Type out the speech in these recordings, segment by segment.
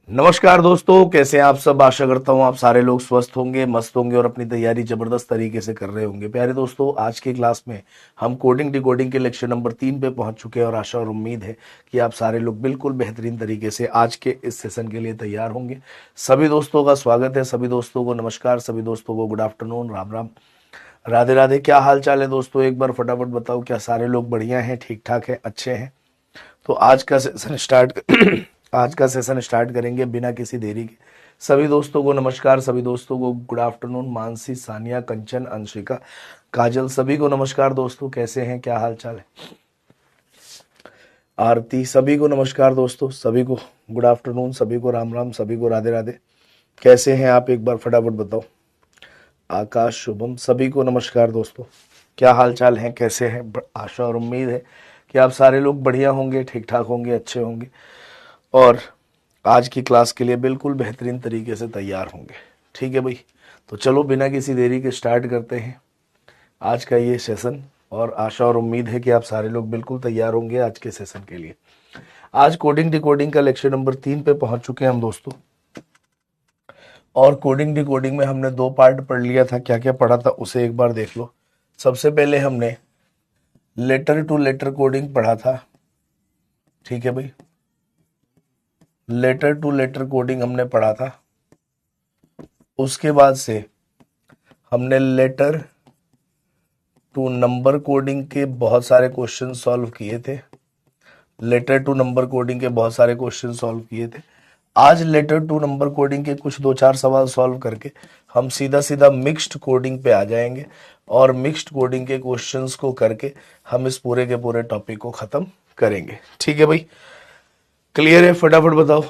नमस्कार दोस्तों, कैसे हैं आप सब। आशा करता हूं आप सारे लोग स्वस्थ होंगे, मस्त होंगे और अपनी तैयारी जबरदस्त तरीके से कर रहे होंगे। प्यारे दोस्तों, आज की क्लास में हम कोडिंग डिकोडिंग के लेक्चर नंबर 3 पे पहुंच चुके हैं और आशा और उम्मीद है कि आप सारे लोग बिल्कुल बेहतरीन तरीके से आज के इस सेशन के लिए तैयार होंगे। सभी दोस्तों का स्वागत है, सभी दोस्तों को नमस्कार, सभी दोस्तों को गुड आफ्टरनून, राम राम, राधे राधे। क्या हाल चाल है दोस्तों, एक बार फटाफट बताओ, क्या सारे लोग बढ़िया हैं, ठीक ठाक है, अच्छे हैं? तो आज का सेशन स्टार्ट करेंगे बिना किसी देरी के। सभी दोस्तों को नमस्कार, सभी दोस्तों को गुड आफ्टरनून। मानसी, सानिया, कंचन, अंशिका, काजल, सभी को नमस्कार दोस्तों, कैसे हैं, क्या हाल चाल है? आरती, सभी को नमस्कार दोस्तों, सभी को गुड आफ्टरनून, सभी को राम राम, सभी को राधे राधे। कैसे हैं आप, एक बार फटाफट बताओ। आकाश, शुभम, सभी को नमस्कार दोस्तों, क्या हाल चाल है, कैसे हैं? आशा और उम्मीद है कि आप सारे लोग बढ़िया होंगे, ठीक ठाक होंगे, अच्छे होंगे और आज की क्लास के लिए बिल्कुल बेहतरीन तरीके से तैयार होंगे। ठीक है भाई, तो चलो बिना किसी देरी के स्टार्ट करते हैं आज का ये सेशन। और आशा और उम्मीद है कि आप सारे लोग बिल्कुल तैयार होंगे आज के सेशन के लिए। आज कोडिंग डिकोडिंग का लेक्चर नंबर 3 पे पहुंच चुके हैं हम दोस्तों। और कोडिंग डिकोडिंग में हमने 2 पार्ट पढ़ लिया था। क्या क्या पढ़ा था उसे एक बार देख लो। सबसे पहले हमने लेटर टू लेटर कोडिंग पढ़ा था। ठीक है भाई, लेटर टू लेटर कोडिंग हमने पढ़ा था। उसके बाद से हमने लेटर टू नंबर कोडिंग के बहुत सारे क्वेश्चन सॉल्व किए थे। लेटर टू नंबर कोडिंग के बहुत सारे क्वेश्चन सॉल्व किए थे। आज लेटर टू नंबर कोडिंग के कुछ 2-4 सवाल सॉल्व करके हम सीधा सीधा मिक्स्ड कोडिंग पे आ जाएंगे और मिक्स्ड कोडिंग के क्वेश्चंस को करके हम इस पूरे के पूरे टॉपिक को खत्म करेंगे। ठीक है भाई, क्लियर है? फटाफट बताओ।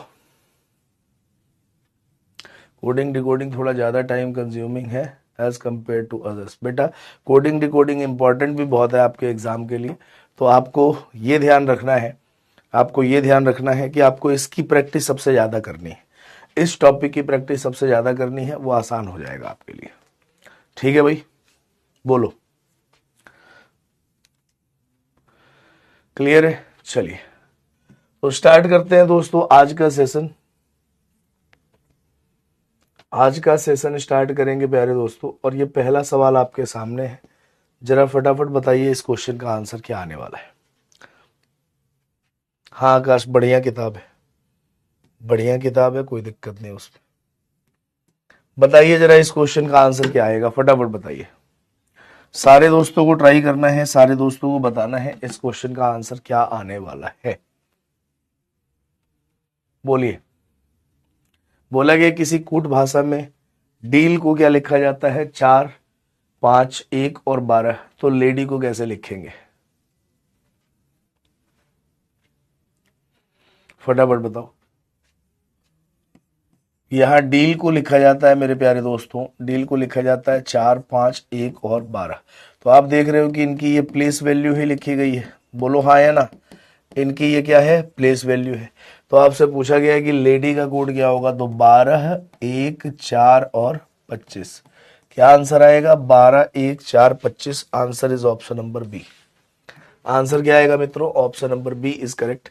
कोडिंग डिकोडिंग थोड़ा ज़्यादा टाइम कंज्यूमिंग है एज कम्पेयर टू अदर्स। बेटा, कोडिंग डिकोडिंग इंपॉर्टेंट भी बहुत है आपके एग्जाम के लिए, तो आपको ये ध्यान रखना है, आपको ये ध्यान रखना है कि आपको इसकी प्रैक्टिस सबसे ज़्यादा करनी है। इस टॉपिक की प्रैक्टिस सबसे ज़्यादा करनी है, वो आसान हो जाएगा आपके लिए। ठीक है भाई, बोलो। क्लियर है? चलिए तो स्टार्ट करते हैं दोस्तों आज का सेशन। आज का सेशन स्टार्ट करेंगे प्यारे दोस्तों, और ये पहला सवाल आपके सामने है। जरा फटाफट बताइए इस क्वेश्चन का आंसर क्या आने वाला है। हाँ आकाश, बढ़िया किताब है, बढ़िया किताब है, कोई दिक्कत नहीं उसमें। बताइए जरा इस क्वेश्चन का आंसर क्या आएगा, फटाफट बताइए। सारे दोस्तों को ट्राई करना है, सारे दोस्तों को बताना है इस क्वेश्चन का आंसर क्या आने वाला है। बोलिए। बोला गया किसी कूट भाषा में डील को क्या लिखा जाता है? 4, 5, 1 और 12। तो लेडी को कैसे लिखेंगे? फटाफट बताओ। यहां डील को लिखा जाता है मेरे प्यारे दोस्तों, डील को लिखा जाता है 4, 5, 1 और 12। तो आप देख रहे हो कि इनकी ये प्लेस वैल्यू ही लिखी गई है। बोलो हाँ या ना। इनकी ये क्या है? प्लेस वैल्यू है। तो आपसे पूछा गया है कि लेडी का कोड क्या होगा, तो 12, 1, 4 और 25। क्या आंसर आएगा? 12, 1, 4, 25। Answer is option number B. Answer क्या आएगा मित्रों? Option number B is correct.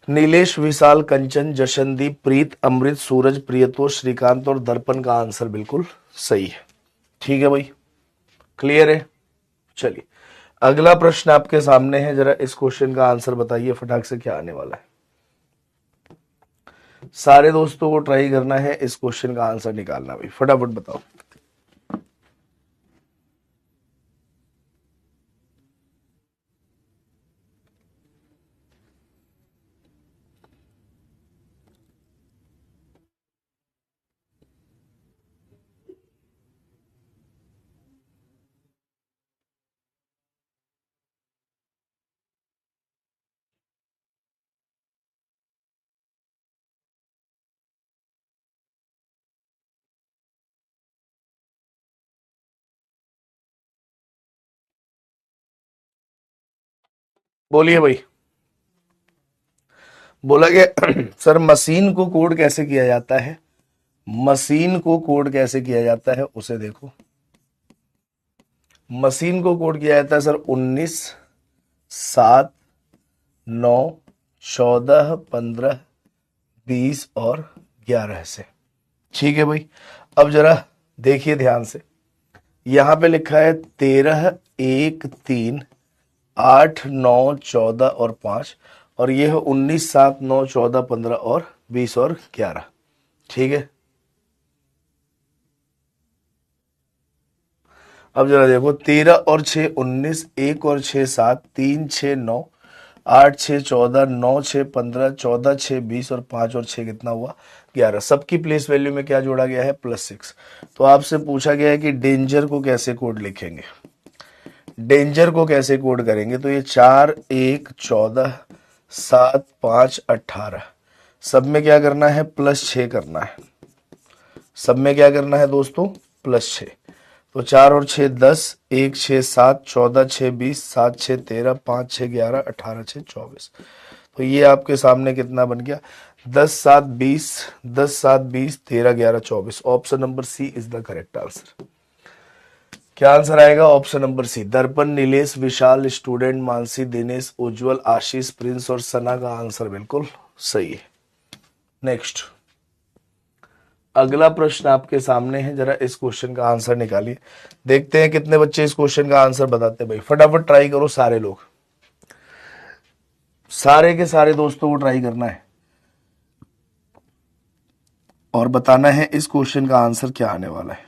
Nilesh, Vishal, Kanchan, Jashandeep, Preet, Amrit, Suraj, Priyatosh, Shrikant और दर्पण का आंसर बिल्कुल सही है। ठीक है भाई, क्लियर है? चलिए अगला प्रश्न आपके सामने है, जरा इस क्वेश्चन का आंसर बताइए फटाक से क्या आने वाला है। सारे दोस्तों को ट्राई करना है इस क्वेश्चन का आंसर निकालना भाई, फटाफट बताओ। बोलिए भाई। बोला गया सर मशीन को कोड कैसे किया जाता है? मशीन को कोड कैसे किया जाता है उसे देखो। मशीन को कोड किया जाता है सर 19, 7, 9, 14, 15, 20 और 11 से। ठीक है भाई, अब जरा देखिए ध्यान से, यहां पे लिखा है 13, 1, 3, 8, 9, 14 और 5, और ये है 19, 7, 9, 14, 15 और 20 और 11। ठीक है, अब जरा देखो, 13 और 6 19, 1 और 6 7, 3 6 9, 8 6 14, 9 6 15, 14 6 20 और 5 और 6 कितना हुआ 11। सबकी प्लेस वैल्यू में क्या जोड़ा गया है +6। तो आपसे पूछा गया है कि डेंजर को कैसे कोड लिखेंगे, डेंजर को कैसे कोड करेंगे। तो ये 4 1 14 7 5 18, सब में क्या करना है +6 करना है, सब में क्या करना है दोस्तों +6। तो 4 और 6 10, 1 6 7, 14 6 20, 7 6 13, 5 6 11, 18 6 24। तो ये आपके सामने कितना बन गया 10 7 20, 10 7 20, 13 11 24। Option number C is the correct answer. क्या आंसर आएगा option number C. Darpan, Nilesh, Vishal, student, Mansi, Dinesh, Ujjwal, Ashish, Prince और सना का आंसर बिल्कुल सही है। नेक्स्ट, अगला प्रश्न आपके सामने है, जरा इस क्वेश्चन का आंसर निकालिए। देखते हैं कितने बच्चे इस क्वेश्चन का आंसर बताते हैं भाई। फटाफट ट्राई करो सारे लोग, सारे के सारे दोस्तों को ट्राई करना है और बताना है इस क्वेश्चन का आंसर क्या आने वाला है।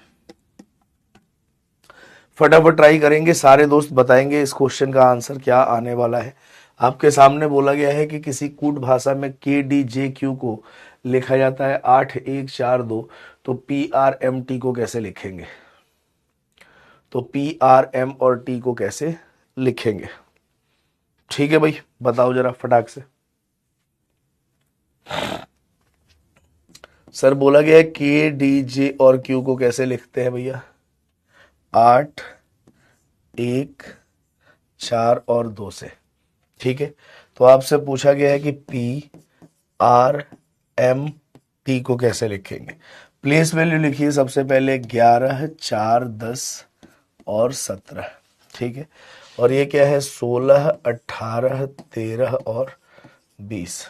फटाफट ट्राई करेंगे, सारे दोस्त बताएंगे इस क्वेश्चन का आंसर क्या आने वाला है। आपके सामने बोला गया है कि किसी कूट भाषा में KDJQ को लिखा जाता है 8142, तो PRMT को कैसे लिखेंगे, तो PRM और T को कैसे लिखेंगे। ठीक है भाई, बताओ जरा फटाक से। सर बोला गया है KDJ और Q को कैसे लिखते हैं भैया, 8 1 4 और 2 से। ठीक है, तो आपसे पूछा गया है कि PRMT को कैसे लिखेंगे। प्लेस वैल्यू लिखिए सबसे पहले 11 4 10 और 17। ठीक है, और ये क्या है 16 18 13 और 20।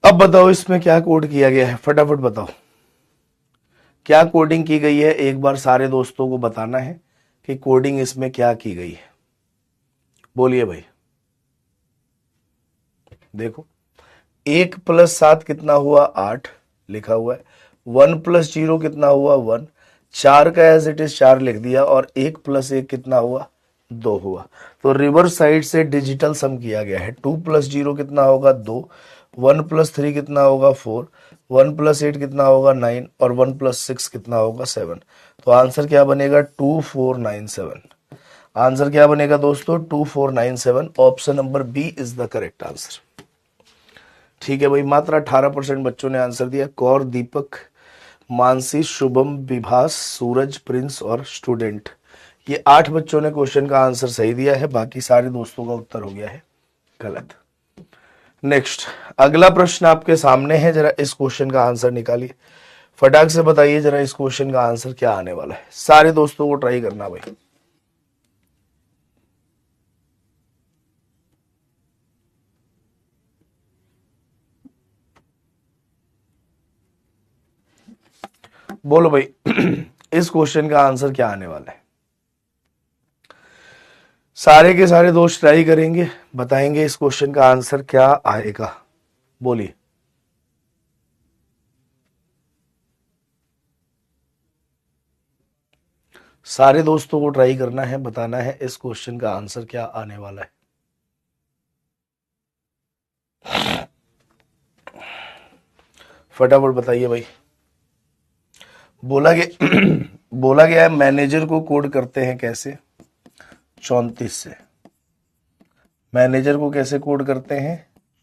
अब बताओ इसमें क्या कोड किया गया है, फटाफट बताओ क्या कोडिंग की गई है। एक बार सारे दोस्तों को बताना है कि कोडिंग इसमें क्या की गई है, बोलिए भाई। देखो 1 + 7 कितना हुआ 8 लिखा हुआ है, 1 + 0 कितना हुआ 1, 4 का एज इट इज 4 लिख दिया, और 1 + 1 कितना हुआ 2 हुआ। तो रिवर्स साइड से डिजिटल सम किया गया है। 2 + 0 कितना होगा 2, 1 + 3 कितना होगा 4, 1 + 8 कितना होगा 9, और 1 + 6 कितना होगा 7। तो आंसर क्या बनेगा 2497। आंसर क्या बनेगा दोस्तों 2497। Option number B is the correct answer. ठीक है भाई, मात्र 18% बच्चों ने आंसर दिया। कौर, दीपक, मानसी, शुभम, विभास, सूरज, प्रिंस और स्टूडेंट, ये 8 बच्चों ने क्वेश्चन का आंसर सही दिया है, बाकी सारे दोस्तों का उत्तर हो गया है गलत। नेक्स्ट, अगला प्रश्न आपके सामने है, जरा इस क्वेश्चन का आंसर निकालिए। फटाक से बताइए जरा इस क्वेश्चन का आंसर क्या आने वाला है। सारे दोस्तों को ट्राई करना भाई। बोलो भाई इस क्वेश्चन का आंसर क्या आने वाला है। सारे के सारे दोस्त ट्राई करेंगे, बताएंगे इस क्वेश्चन का आंसर क्या आएगा, बोलिए। सारे दोस्तों को ट्राई करना है, बताना है इस क्वेश्चन का आंसर क्या आने वाला है। फटाफट बताइए भाई। बोला गया बोला गया है मैनेजर को कोड करते हैं कैसे 34 से। मैनेजर को कैसे कोड करते हैं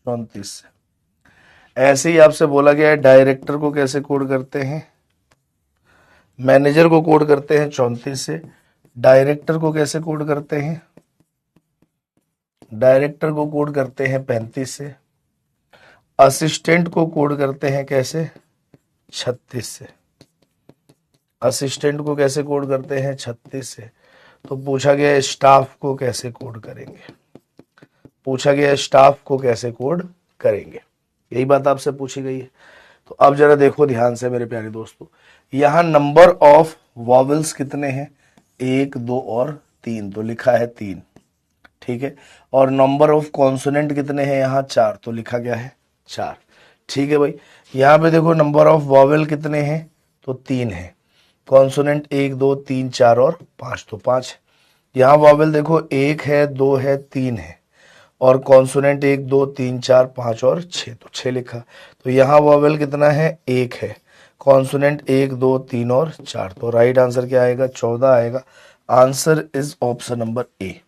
34 से। ऐसे ही आपसे बोला गया है डायरेक्टर को कैसे कोड करते हैं। मैनेजर को कोड करते हैं 34 से, डायरेक्टर को कैसे कोड करते हैं, डायरेक्टर को कोड करते हैं 35 से, असिस्टेंट को कोड करते हैं कैसे 36 से। असिस्टेंट को कैसे कोड करते हैं 36 से। तो पूछा गया स्टाफ को कैसे कोड करेंगे, पूछा गया स्टाफ को कैसे कोड करेंगे, यही बात आपसे पूछी गई है। तो अब जरा देखो ध्यान से मेरे प्यारे दोस्तों, यहाँ नंबर ऑफ वॉवेल्स कितने हैं, 1 2 और 3, तो लिखा है 3, ठीक है। और नंबर ऑफ कॉन्सोनेंट कितने हैं यहाँ, 4, तो लिखा गया है 4, ठीक है भाई। यहाँ पे देखो नंबर ऑफ वॉवेल कितने हैं, तो 3 है। कॉन्सोनेंट 1 2 3 4 और 5, तो 5 है। यहाँ वॉवेल देखो 1 है, 2 है, 3 है, और कॉन्सोनेंट 1 2 3 4 5 और 6, तो 6 लिखा। तो यहाँ वॉवेल कितना है, 1 है, कॉन्सोनेंट 1 2 3 और 4, तो राइट आंसर क्या आएगा, 14 आएगा। Answer is option number A.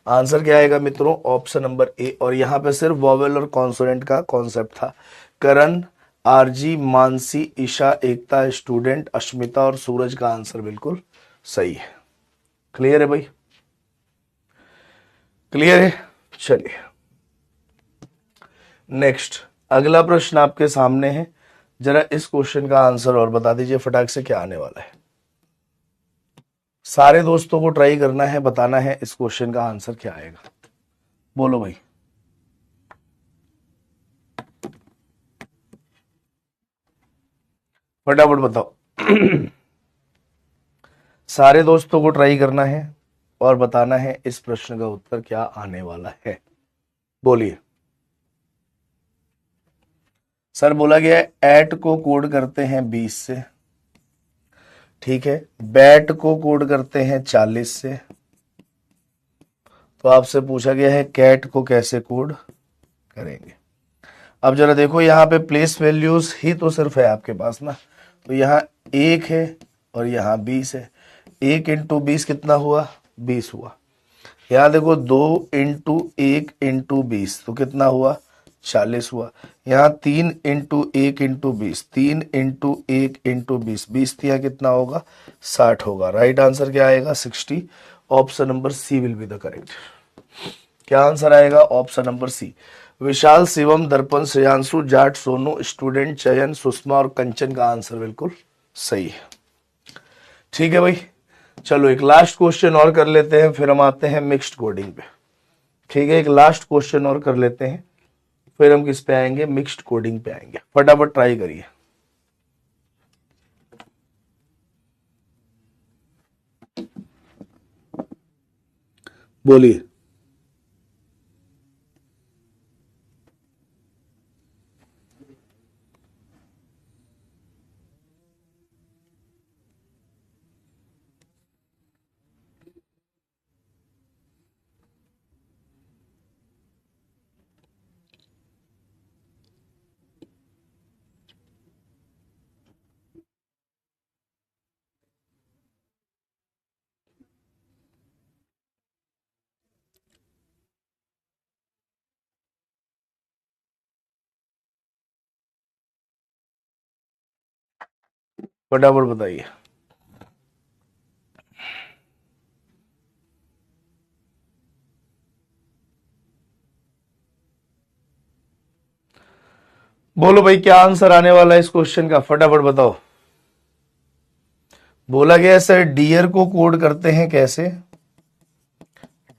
Answer क्या आएगा मित्रों, ऑप्शन नंबर ए। और यहाँ पे सिर्फ वॉवेल और कॉन्सोनेंट का कॉन्सेप्ट था। करण, आरजी, मानसी, ईशा, एकता, स्टूडेंट, अश्मिता और सूरज का आंसर बिल्कुल सही है। क्लियर है भाई, क्लियर है। चलिए नेक्स्ट, अगला प्रश्न आपके सामने है। जरा इस क्वेश्चन का आंसर और बता दीजिए फटाक से, क्या आने वाला है। सारे दोस्तों को ट्राई करना है, बताना है इस क्वेश्चन का आंसर क्या आएगा। बोलो भाई, फटाफट बताओ। सारे दोस्तों को ट्राई करना है और बताना है इस प्रश्न का उत्तर क्या आने वाला है। बोलिए। सर बोला गया है एट को कोड करते हैं 20 से, ठीक है। बैट को कोड करते हैं 40 से। तो आपसे पूछा गया है कैट को कैसे कोड करेंगे। अब जरा देखो यहाँ पे प्लेस वैल्यूज ही तो सिर्फ है आपके पास ना। तो यहाँ 1 है और यहाँ 20 है। 1 इंटू 20 कितना हुआ, 20 हुआ। यहाँ देखो 2 इंटू 1 इंटू 20 तो कितना हुआ, 40 हुआ। यहाँ 3 इंटू 1 इंटू 20, 3 इंटू 1 इंटू 20, 20 दिया कितना होगा, 60 होगा। राइट आंसर क्या आएगा, 60। Option number C will be the correct. क्या आंसर आएगा, option number C. Vishal, Shivam, Darpan, Shreyanshu, Jat, Sonu, student, चयन, सुषमा और कंचन का आंसर बिल्कुल सही है। ठीक है भाई, चलो एक लास्ट क्वेश्चन और कर लेते हैं, फिर हम आते हैं मिक्स्ड कोडिंग पे। ठीक है, एक लास्ट क्वेश्चन और कर लेते हैं, फिर हम किस पे आएंगे, मिक्स्ड कोडिंग पे आएंगे। फटाफट ट्राई करिए। बोलिए। फटाफट बताइए। बोलो भाई, क्या आंसर आने वाला है इस क्वेश्चन का, फटाफट बताओ। बोला गया सर डियर को कोड करते हैं कैसे।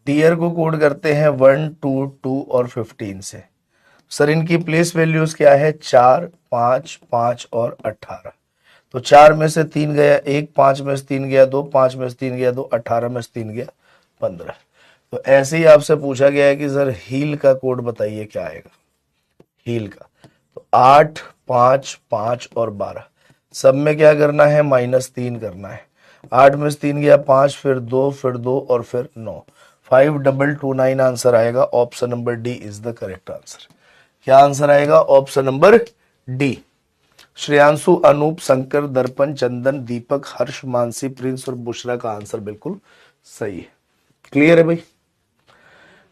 डियर को कोड करते हैं 1 2 2 और 15 से। सर इनकी प्लेस वैल्यूज क्या है, 4 5 5 और 18। तो 4 में से 3 गया 1, 5 में से 3 गया 2, 5 में से 3 गया 2, 18 में से 3 गया 15। तो ऐसे ही आपसे पूछा गया है कि सर हील का कोड बताइए क्या आएगा, हील का। तो 8 5 5 और 12, सब में क्या करना है, -3 करना है। 8 में से 3 गया 5, फिर 2, फिर 2 और फिर 9, 5229 आंसर आएगा। Option number D is the correct answer. क्या आंसर आएगा, option number D. Shreyanshu, Anoop, Shankar, Darpan, Chandan, दीपक, हर्ष, मानसी, प्रिंस और बुशरा का आंसर बिल्कुल सही है। क्लियर है भाई,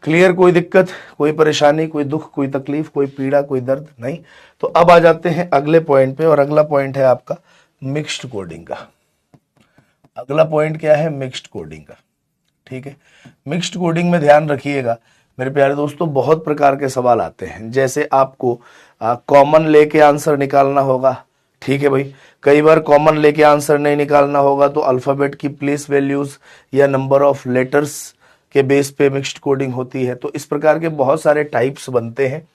क्लियर, कोई दिक्कत, कोई परेशानी, कोई दुख, कोई तकलीफ, कोई पीड़ा, कोई दर्द नहीं। तो अब आ जाते हैं अगले पॉइंट पे, और अगला पॉइंट है आपका मिक्स्ड कोडिंग का। अगला पॉइंट क्या है, मिक्स्ड कोडिंग का। ठीक है, मिक्स्ड कोडिंग में ध्यान रखिएगा मेरे प्यारे दोस्तों, बहुत प्रकार के सवाल आते हैं। जैसे आपको कॉमन लेके आंसर निकालना होगा, ठीक है भाई। कई बार कॉमन लेके आंसर नहीं निकालना होगा तो अल्फाबेट की प्लेस वैल्यूज या नंबर ऑफ लेटर्स के बेस पे मिक्स्ड कोडिंग होती है। तो इस प्रकार के बहुत सारे टाइप्स बनते हैं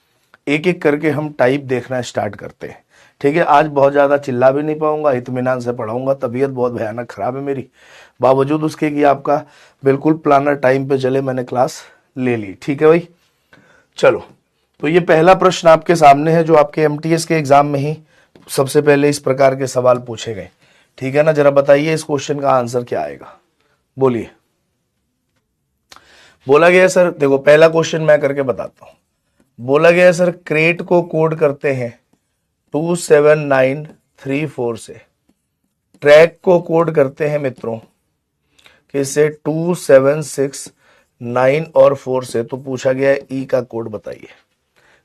एक एक करके हम टाइप देखना स्टार्ट करते हैं। ठीक है, आज बहुत ज़्यादा चिल्ला भी नहीं पाऊंगा, इत्मीनान से पढ़ाऊंगा, तबीयत बहुत भयानक खराब है मेरी, बावजूद उसके कि आपका बिल्कुल प्लानर टाइम पे चले मैंने क्लास ले ली। ठीक है भाई, चलो। तो ये पहला प्रश्न आपके सामने है जो आपके एमटीएस के एग्जाम में ही सबसे पहले इस प्रकार के सवाल पूछे गए। ठीक है ना, जरा बताइए इस क्वेश्चन का आंसर क्या आएगा, बोलिए। बोला गया है सर, देखो पहला क्वेश्चन मैं करके बताता हूं। बोला गया है सर, क्रेट को कोड करते हैं 27934 से, ट्रैक को कोड करते हैं मित्रों किससे, 2769 और 4 से। तो पूछा गया है ई का कोड बताइए,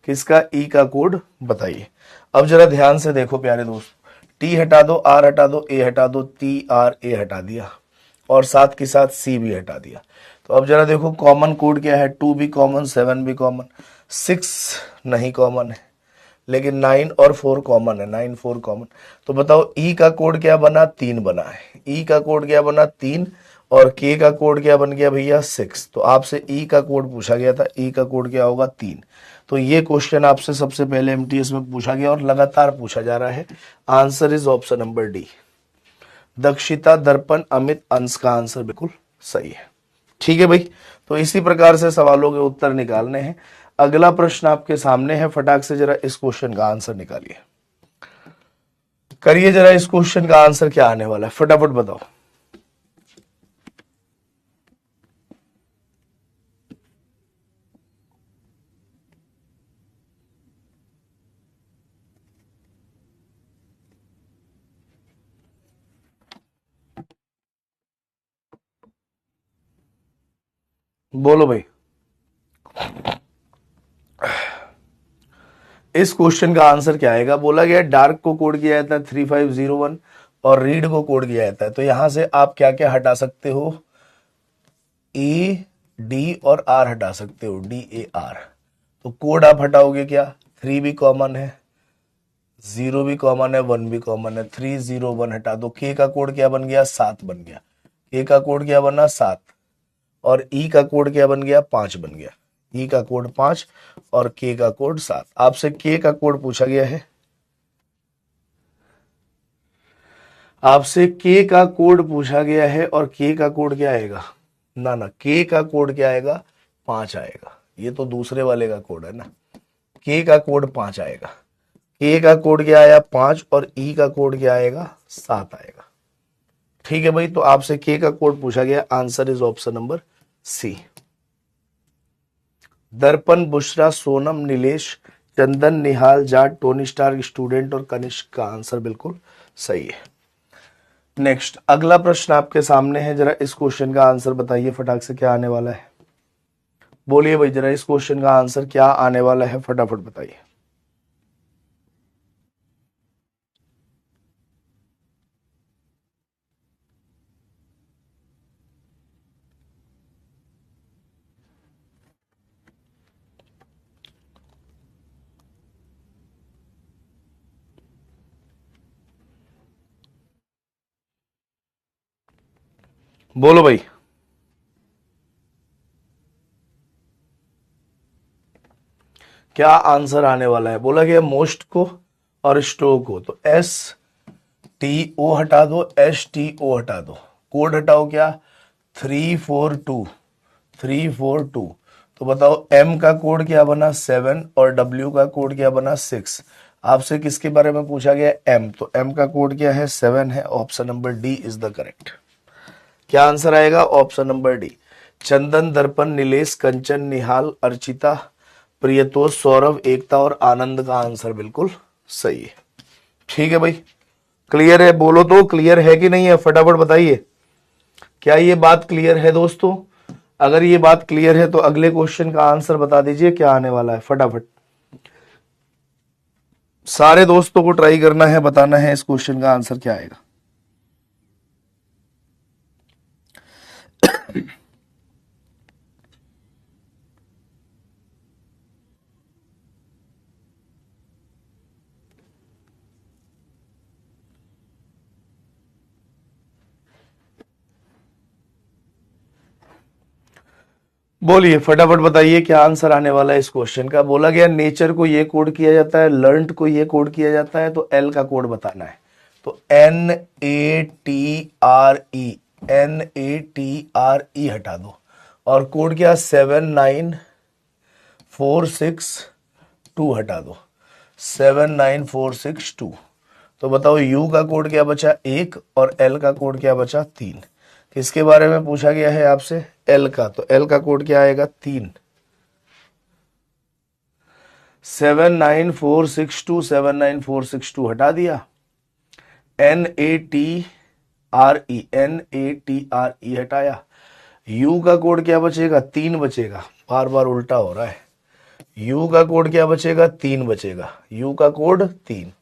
किसका, ई का कोड बताइए। अब जरा ध्यान से देखो प्यारे दोस्त, टी हटा दो, आर हटा दो, ए हटा दो, टी आर ए हटा दिया और साथ के साथ सी भी हटा दिया। तो अब जरा देखो कॉमन कोड क्या है, 2 भी कॉमन, 7 भी कॉमन, 6 नहीं कॉमन है, लेकिन 9 और 4 कॉमन है, 9 4 कॉमन। तो बताओ ई का कोड क्या बना, 3 बना है, ई का कोड क्या बना 3, और के का कोड क्या बन गया भैया 6। तो आपसे ई का कोड पूछा गया था, ई का कोड क्या होगा 3। तो ये क्वेश्चन आपसे सबसे पहले एमटीएस में पूछा गया और लगातार पूछा जा रहा है। Answer is option number D, Dakshita, दर्पण, अमित, अंश का आंसर बिल्कुल सही है। ठीक है भाई, तो इसी प्रकार से सवालों के उत्तर निकालने हैं। अगला प्रश्न आपके सामने है, फटाक से जरा इस क्वेश्चन का आंसर निकालिए, करिए जरा इस क्वेश्चन का आंसर क्या आने वाला है, फटाफट बताओ। बोलो भाई, इस क्वेश्चन का आंसर क्या आएगा। बोला गया डार्क को कोड किया जाता है 3501 और रीड को कोड किया जाता है। तो यहां से आप क्या क्या हटा सकते हो, ए डी और आर हटा सकते हो, डी ए आर। तो कोड आप हटाओगे क्या, 3 भी कॉमन है, 0 भी कॉमन है, 1 भी कॉमन है, 301 हटा दो। के का कोड क्या बन गया, 7 बन गया, के का कोड क्या बना 7, और ई का कोड क्या बन गया 5 बन गया, ई का कोड 5 और के का कोड 7। आपसे के का कोड पूछा गया है, आपसे के का कोड पूछा गया है, और के का कोड क्या आएगा, ना ना, के का कोड क्या आएगा 5 आएगा। ये तो दूसरे वाले का कोड है ना, के का कोड 5 आएगा, के का कोड क्या आया 5 और ई का कोड क्या आएगा 7 आएगा। ठीक है भाई, तो आपसे के का कोड पूछा गया, answer is option number C. Darpan, Bushra, Sonam, Nilesh, Chandan, Nihal, Jat, Tony star student और कनिष्क का आंसर बिल्कुल सही है। नेक्स्ट अगला प्रश्न आपके सामने है, जरा इस क्वेश्चन का आंसर बताइए फटाक से, क्या आने वाला है, बोलिए भाई जरा इस क्वेश्चन का आंसर क्या आने वाला है, फटाफट बताइए। बोलो भाई, क्या आंसर आने वाला है। बोला गया मोस्ट को और स्टोव को, तो एस टी ओ हटा दो, एस टी ओ हटा दो, कोड हटाओ क्या 342, 342। तो बताओ एम का कोड क्या बना 7 और डब्ल्यू का कोड क्या बना 6। आपसे किसके बारे में पूछा गया एम, तो एम का कोड क्या है 7 है, option number D is the correct. क्या आंसर आएगा, ऑप्शन नंबर डी। चंदन, दर्पण, नीलेश, कंचन, निहाल, अर्चिता, प्रियतोष, सौरभ, एकता और आनंद का आंसर बिल्कुल सही है। ठीक है भाई, क्लियर है, बोलो तो क्लियर है कि नहीं है, फटाफट बताइए। क्या ये बात क्लियर है दोस्तों, अगर ये बात क्लियर है तो अगले क्वेश्चन का आंसर बता दीजिए क्या आने वाला है, फटाफट। सारे दोस्तों को ट्राई करना है, बताना है इस क्वेश्चन का आंसर क्या आएगा। बोलिए फटाफट बताइए क्या आंसर आने वाला है इस क्वेश्चन का। बोला गया नेचर को ये कोड किया जाता है, लर्नड को ये कोड किया जाता है, तो एल का कोड बताना है। तो NATRE, NATRE हटा दो और कोड क्या 79462 हटा दो, 79462। तो बताओ यू का कोड क्या बचा 1 और एल का कोड क्या बचा 3। किसके बारे में पूछा गया है आपसे, एल का, तो एल का कोड क्या आएगा 3। 79462, 79462 हटा दिया। NATRE, NATRE हटाया। यू का कोड क्या बचेगा 3 बचेगा, बार बार उल्टा हो रहा है। यू का कोड क्या बचेगा 3 बचेगा, यू का कोड 3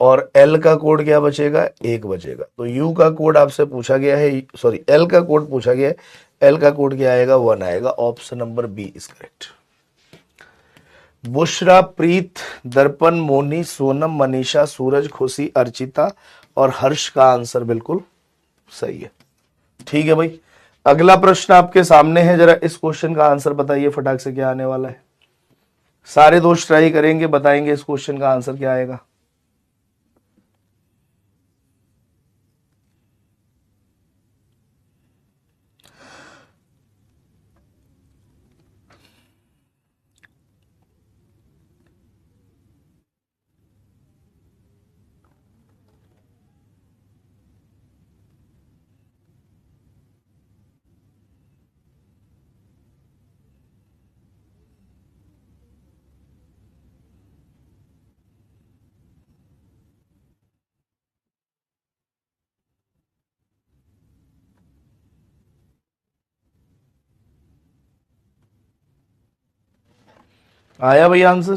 और एल का कोड क्या बचेगा 1 बचेगा। तो यू का कोड आपसे पूछा गया है, सॉरी एल का कोड पूछा गया है, एल का कोड क्या आएगा 1 आएगा। Option number B is correct. Bushra, Preet, Darpan, Moni, Sonam, Manisha, सूरज, खुशी, अर्चिता और हर्ष का आंसर बिल्कुल सही है। ठीक है भाई, अगला प्रश्न आपके सामने है, जरा इस क्वेश्चन का आंसर बताइए फटाक से क्या आने वाला है। सारे दोस्त ट्राई करेंगे, बताएंगे इस क्वेश्चन का आंसर क्या आएगा। आया भैया आंसर।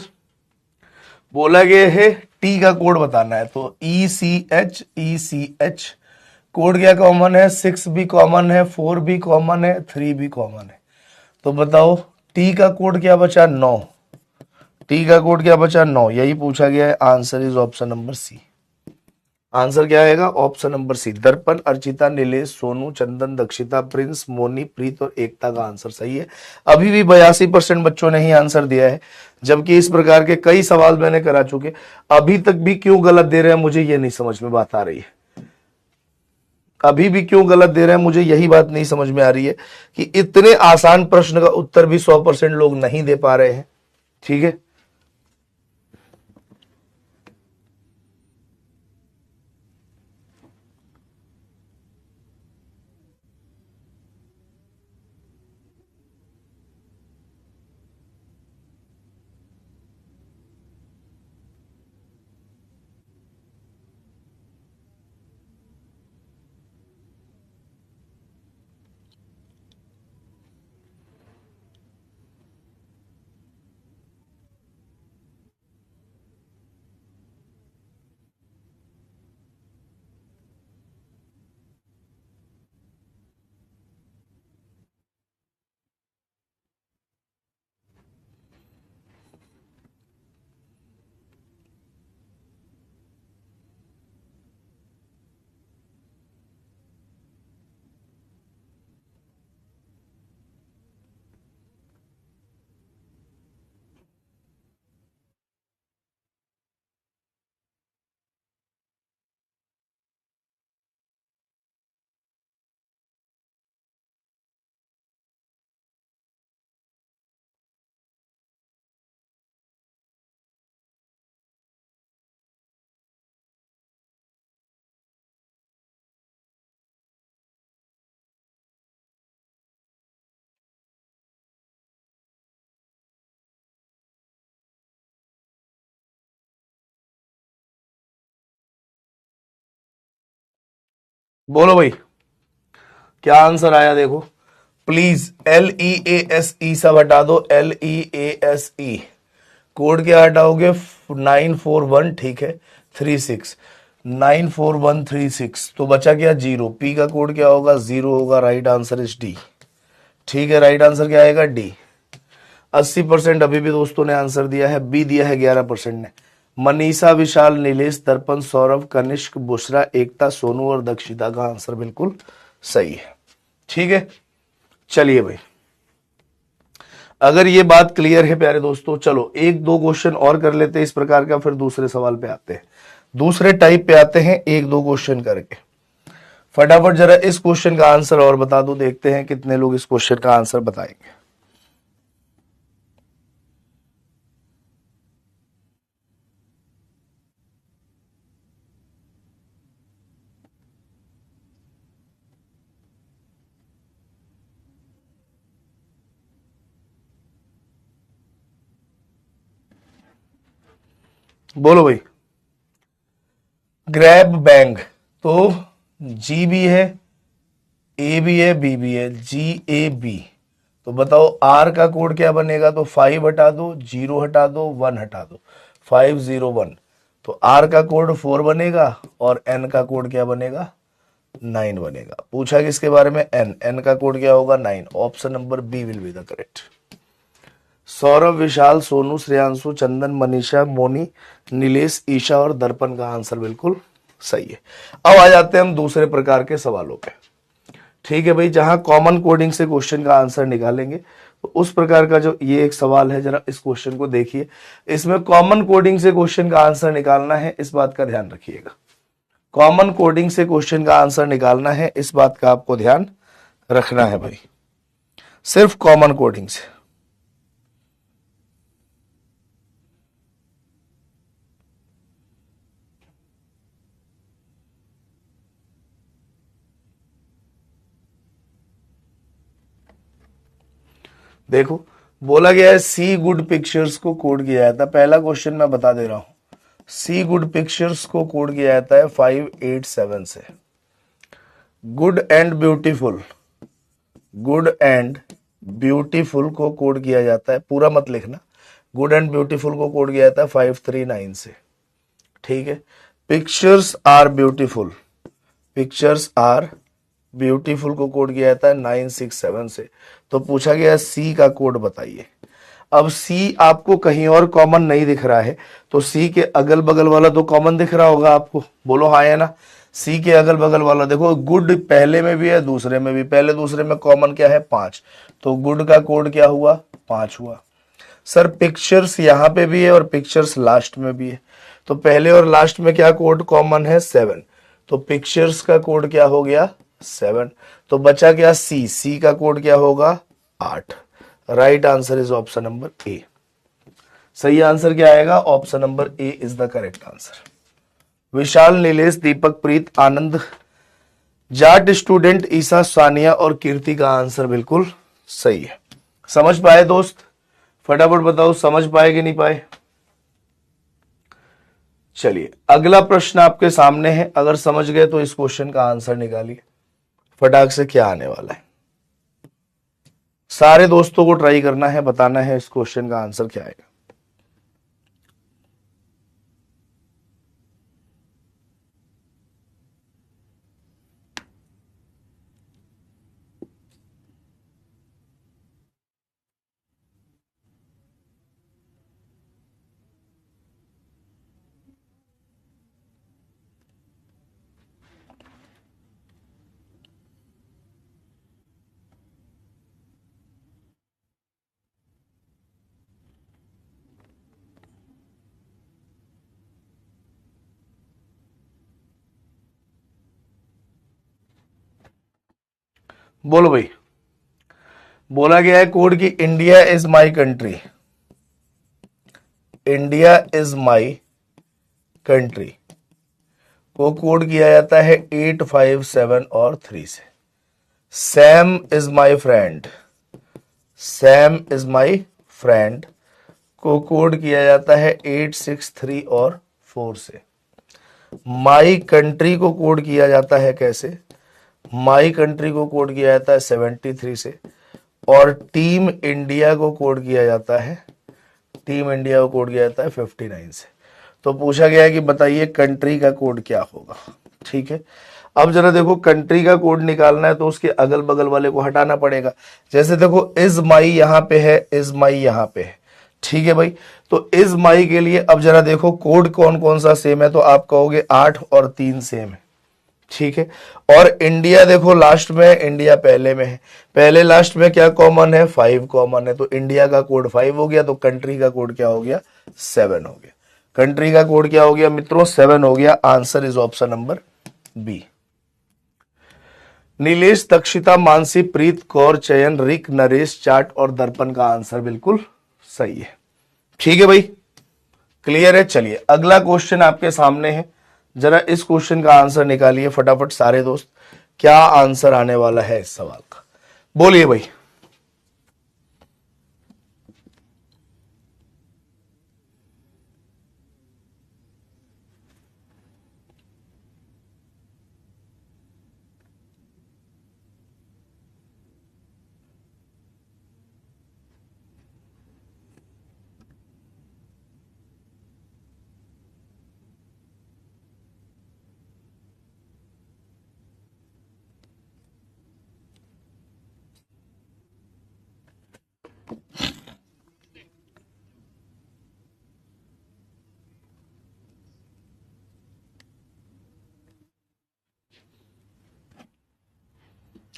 बोला गया है टी का कोड बताना है, तो ECH कोड क्या कॉमन है, 6 भी कॉमन है, 4 भी कॉमन है, 3 भी कॉमन है। तो बताओ टी का कोड क्या बचा 9, टी का कोड क्या बचा 9, यही पूछा गया है। Answer is option number C. Answer क्या आएगा option number C. Darpan, Archita, Nilesh, Sonu, Chandan, Dakshita, Prince, Moni, Preet और एकता का आंसर सही है। अभी भी 82% बच्चों ने ही आंसर दिया है, जबकि इस प्रकार के कई सवाल मैंने करा चुके। अभी तक भी क्यों गलत दे रहे हैं मुझे ये नहीं समझ में बात आ रही है। अभी भी क्यों गलत दे रहे हैं मुझे यही बात नहीं समझ में आ रही है कि इतने आसान प्रश्न का उत्तर भी 100% लोग नहीं दे पा रहे हैं। ठीक है, बोलो भाई क्या आंसर आया देखो प्लीज। LEASE सब हटा दो, LEASE कोड क्या हटाओगे 941, ठीक है 36, 94136। तो बचा क्या 0। पी का कोड क्या होगा 0 होगा, राइट आंसर इज डी। ठीक है, राइट आंसर क्या आएगा डी। 80% अभी भी दोस्तों ने आंसर दिया है, बी दिया है 11% ने। मनीषा, विशाल, नीलेश, दर्पण, सौरभ, कनिष्क, बुशरा, एकता, सोनू और दक्षिता का आंसर बिल्कुल सही है। ठीक है, चलिए भाई अगर ये बात क्लियर है प्यारे दोस्तों, चलो एक दो क्वेश्चन और कर लेते हैं इस प्रकार का, फिर दूसरे सवाल पे आते हैं, दूसरे टाइप पे आते हैं, एक दो क्वेश्चन करके। फटाफट जरा इस क्वेश्चन का आंसर और बता दो, देखते हैं कितने लोग इस क्वेश्चन का आंसर बताएंगे। बोलो भाई। ग्रैब बैंग, तो जी भी है, ए भी है, बी भी है, GAB। तो बताओ आर का कोड क्या बनेगा? तो 5 हटा दो, 0 हटा दो, 1 हटा दो, 501। तो आर का कोड 4 बनेगा और एन का कोड क्या बनेगा? 9 बनेगा। पूछा किसके बारे में? एन का कोड क्या होगा? 9। Option number B will be the correct. Saurabh, Vishal, Sonu, Shreyanshu, Chandan, Manisha, Moni, Nilesh, Isha और दर्पण का आंसर बिल्कुल सही है। अब आ जाते हैं हम दूसरे प्रकार के सवालों पे। ठीक है भाई, जहां कॉमन कोडिंग से क्वेश्चन का आंसर निकालेंगे, तो उस प्रकार का जो ये एक सवाल है, जरा इस क्वेश्चन को देखिए। इसमें कॉमन कोडिंग से क्वेश्चन का आंसर निकालना है, इस बात का ध्यान रखिएगा। कॉमन कोडिंग से क्वेश्चन का आंसर निकालना है, इस बात का आपको ध्यान रखना है भाई, सिर्फ कॉमन कोडिंग से। देखो, बोला गया है सी गुड पिक्चर्स को कोड किया जाता है। पहला क्वेश्चन मैं बता दे रहा हूं, सी गुड पिक्चर्स को कोड किया जाता है 587 से। Good and beautiful, good and beautiful को कोड किया जाता है, पूरा मत लिखना, गुड एंड ब्यूटीफुल को कोड किया जाता है 539 से। ठीक है, pictures are beautiful, pictures are beautiful को कोड किया जाता है 967 से। तो पूछा गया सी का कोड बताइए। अब सी आपको कहीं और कॉमन नहीं दिख रहा है, तो सी के अगल बगल वाला तो कॉमन दिख रहा होगा आपको, बोलो हाँ या ना। सी के अगल बगल वाला देखो, गुड पहले में भी है, दूसरे में भी। पहले दूसरे में कॉमन क्या है? 5। तो गुड का कोड क्या हुआ? 5 हुआ। सर पिक्चर्स यहां पे भी है और पिक्चर्स लास्ट में भी है, तो पहले और लास्ट में क्या कोड कॉमन है? 7। तो पिक्चर्स का कोड क्या हो गया? 7। तो बचा क्या? सी का कोड क्या होगा? 8। Right answer is option number A. सही आंसर क्या आएगा? Option number A is the correct answer. Vishal, Nilesh, Deepak, Preet, Anand, Jat student, Isa, Saniya और कीर्ति का आंसर बिल्कुल सही है। समझ पाए दोस्त? फटाफट बताओ, समझ पाए कि नहीं पाए? चलिए अगला प्रश्न आपके सामने है, अगर समझ गए तो इस क्वेश्चन का आंसर निकालिए फटाक से। क्या आने वाला है? सारे दोस्तों को ट्राई करना है, बताना है इस क्वेश्चन का आंसर क्या आएगा। बोलो भाई। बोला गया है कोड की India is my country, India is my country को कोड किया जाता है 857 और 3 से। Sam is my friend, Sam is my friend को कोड किया जाता है 863 और 4 से। माई कंट्री को कोड किया जाता है कैसे? माई कंट्री को कोड किया जाता है 73 से, और टीम इंडिया को कोड किया जाता है, टीम इंडिया को कोड किया जाता है 59 से। तो पूछा गया है कि बताइए कंट्री का कोड क्या होगा। ठीक है, अब जरा देखो, कंट्री का कोड निकालना है तो उसके अगल बगल वाले को हटाना पड़ेगा। जैसे देखो, इज माई यहां पे है, इज माई यहां पे है। ठीक है भाई, तो इज माई के लिए अब जरा देखो कोड कौन कौन सा सेम है, तो आप कहोगे 8 और 3 सेम है। ठीक है। और इंडिया देखो लास्ट में, इंडिया पहले में है, पहले लास्ट में क्या कॉमन है, 5 कॉमन है, तो इंडिया का कोड 5 हो गया, तो कंट्री का कोड क्या हो गया, 7 हो गया। कंट्री का कोड क्या हो गया मित्रों, 7 हो गया। Answer is option number B. Nilesh, Takshita, Mansi, Preet, Kaur, Chayan, Rick, Naresh, चाट और दर्पण का आंसर बिल्कुल सही है। ठीक है भाई, क्लियर है। चलिए अगला क्वेश्चन आपके सामने है, जरा इस क्वेश्चन का आंसर निकालिए फटाफट सारे दोस्त। क्या आंसर आने वाला है इस सवाल का, बोलिए भाई।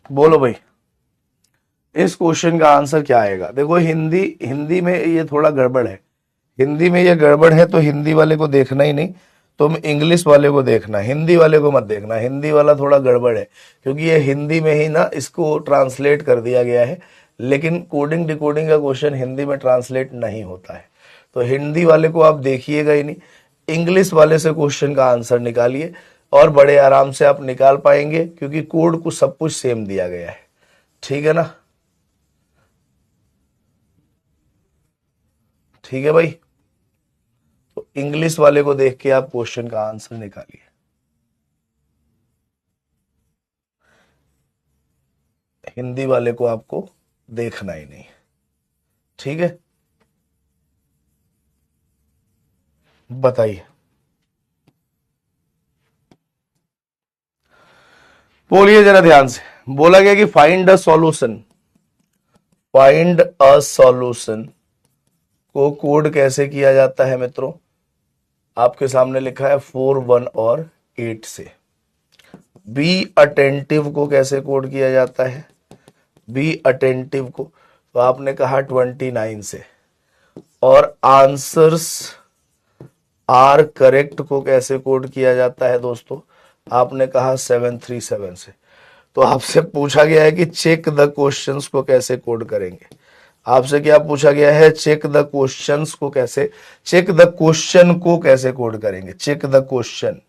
बोलो भाई, इस क्वेश्चन का आंसर क्या आएगा। देखो हिंदी, हिंदी में ये थोड़ा गड़बड़ है, हिंदी में ये गड़बड़ है, तो हिंदी वाले को देखना ही नहीं, तुम इंग्लिश वाले को देखना, हिंदी वाले को मत देखना। हिंदी वाला थोड़ा गड़बड़ है, क्योंकि ये हिंदी में ही ना इसको ट्रांसलेट कर दिया गया है, लेकिन कोडिंग डिकोडिंग का क्वेश्चन हिंदी में ट्रांसलेट नहीं होता है, तो हिंदी वाले को आप देखिएगा ही नहीं। इंग्लिश वाले से क्वेश्चन का आंसर निकालिए, और बड़े आराम से आप निकाल पाएंगे, क्योंकि कोड को सब कुछ सेम दिया गया है। ठीक है ना, ठीक है भाई। तो इंग्लिश वाले को देख के आप क्वेश्चन का आंसर निकालिए। हिंदी वाले को आपको देखना ही नहीं, ठीक है। बताइए, बोलिए जरा ध्यान से। बोला गया कि find a solution, find a solution को कोड कैसे किया जाता है मित्रों। आपके सामने लिखा है 4, 1 और 8 से। बी अटेंटिव को कैसे कोड किया जाता है, बी अटेंटिव को तो आपने कहा 29 से। और आंसर्स आर करेक्ट को कैसे कोड किया जाता है दोस्तों, आपने कहा 737 से। तो आपसे पूछा गया है कि चेक द क्वेश्चंस को कैसे कोड करेंगे। आपसे क्या पूछा गया है, चेक द क्वेश्चंस को कैसे, चेक द क्वेश्चन को कैसे कोड करेंगे, चेक द क्वेश्चन,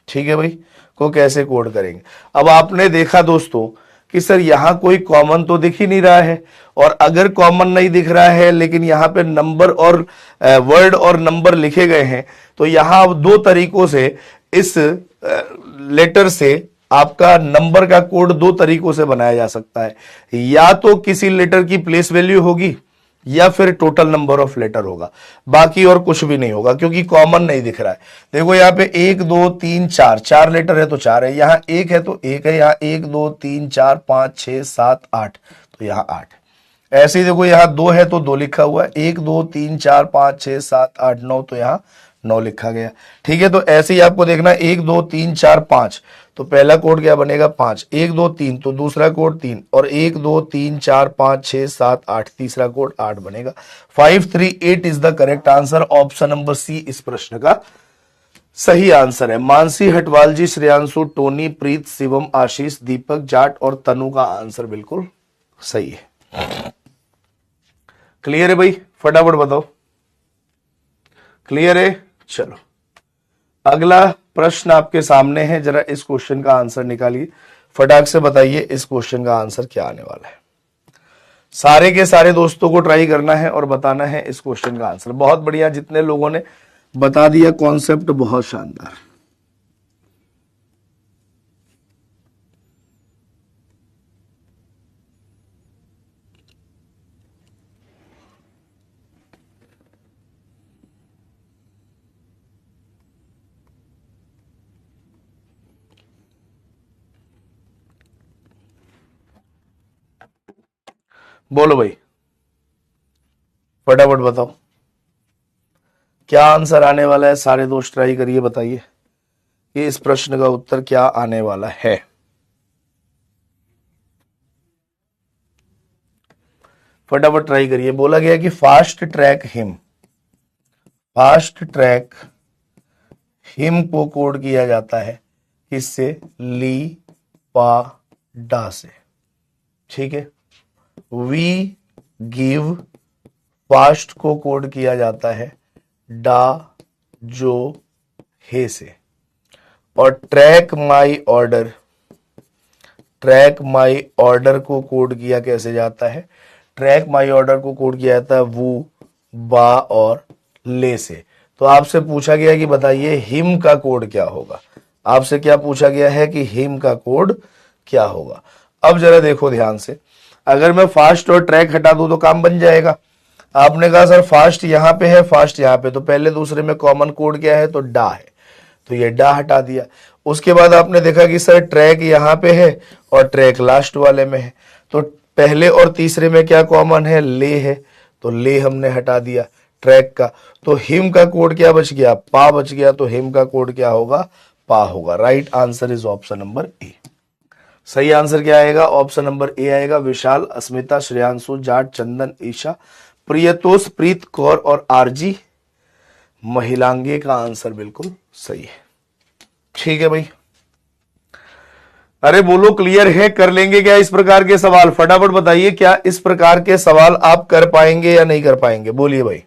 ठीक है भाई, को कैसे कोड करेंगे। अब आपने देखा दोस्तों कि सर यहां कोई कॉमन तो दिख ही नहीं रहा है, और अगर कॉमन नहीं दिख रहा है लेकिन यहां पे नंबर और वर्ड और नंबर लिखे गए हैं, तो यहां दो तरीकों से इस लेटर से आपका नंबर का कोड दो तरीकों से बनाया जा सकता है। या तो किसी लेटर की प्लेस वैल्यू होगी, या फिर टोटल नंबर ऑफ लेटर होगा, बाकी और कुछ भी नहीं होगा, क्योंकि कॉमन नहीं दिख रहा है। देखो यहाँ पे 1 2 3 4, 4 लेटर है तो 4 है, यहाँ 1 है तो 1 है, यहाँ 1 2 3 4 5 6 7 8, तो यहाँ 8। ऐसे ही देखो यहाँ 2 है तो 2 लिखा हुआ है, 1 2 3 4 5 6 7 8 9, तो यहाँ 9 लिखा गया। ठीक है, तो ऐसे ही आपको देखना 1 2 3 4 5, तो पहला कोड क्या बनेगा 5, 1 2 3, तो दूसरा कोड 3, और 1 2 3 4 5 6 7 8, तीसरा कोड 8 बनेगा। 538 is the correct answer. Option number C इस प्रश्न का सही आंसर है। मानसी, हटवाल जी, श्रेयांशु, टोनी, प्रीत, शिवम, आशीष, दीपक, जाट और तनु का आंसर बिल्कुल सही है। क्लियर है भाई, फटाफट बताओ, क्लियर है। चलो अगला प्रश्न आपके सामने है, जरा इस क्वेश्चन का आंसर निकालिए, फटाक से बताइए इस क्वेश्चन का आंसर क्या आने वाला है। सारे के सारे दोस्तों को ट्राई करना है और बताना है इस क्वेश्चन का आंसर। बहुत बढ़िया, जितने लोगों ने बता दिया कॉन्सेप्ट, बहुत शानदार। बोलो भाई, फटाफट बताओ क्या आंसर आने वाला है। सारे दोस्त ट्राई करिए, बताइए कि इस प्रश्न का उत्तर क्या आने वाला है। फटाफट ट्राई करिए। बोला गया कि फास्ट ट्रैक हिम को कोड किया जाता है किससे? ली पा डा से। ठीक है। वी गिव फास्ट को कोड किया जाता है डा जो हे से। और ट्रैक माई ऑर्डर को कोड किया कैसे जाता है? ट्रैक माई ऑर्डर को कोड किया जाता है वो, बा और ले से। तो आपसे पूछा गया कि बताइए हिम का कोड क्या होगा। आपसे क्या पूछा गया है कि हिम का कोड क्या होगा। अब जरा देखो ध्यान से, अगर मैं फास्ट और ट्रैक हटा दूं तो काम बन जाएगा। आपने कहा सर फास्ट यहां पे है, फास्ट यहां पे, तो पहले दूसरे में कॉमन कोड क्या है? तो डा है, तो ये डा हटा दिया। उसके बाद आपने देखा कि सर ट्रैक यहां पे है और ट्रैक लास्ट वाले में है, तो पहले और तीसरे में क्या कॉमन है? ले है, तो ले हमने हटा दिया ट्रैक का। तो हिम का कोड क्या बच गया? पा बच गया। तो हिम का कोड क्या होगा? पा होगा। Right answer is option number A. सही आंसर क्या आएगा? ऑप्शन नंबर ए आएगा। विशाल, अस्मिता, श्रेयांशु, जाट, चंदन, ईशा, प्रियतोष, प्रीत कौर और आरजी महिलांगे का आंसर बिल्कुल सही है। ठीक है भाई। अरे बोलो क्लियर है? कर लेंगे क्या इस प्रकार के सवाल? फटाफट बताइए, क्या इस प्रकार के सवाल आप कर पाएंगे या नहीं कर पाएंगे? बोलिए भाई,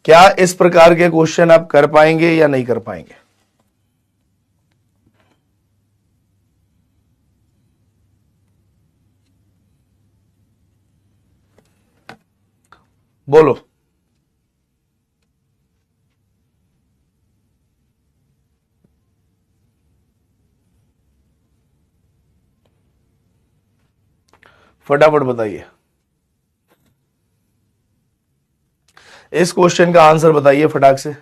क्या इस प्रकार के क्वेश्चन आप कर पाएंगे या नहीं कर पाएंगे? बोलो। फटाफट बताइए, इस क्वेश्चन का आंसर बताइए फटाक से।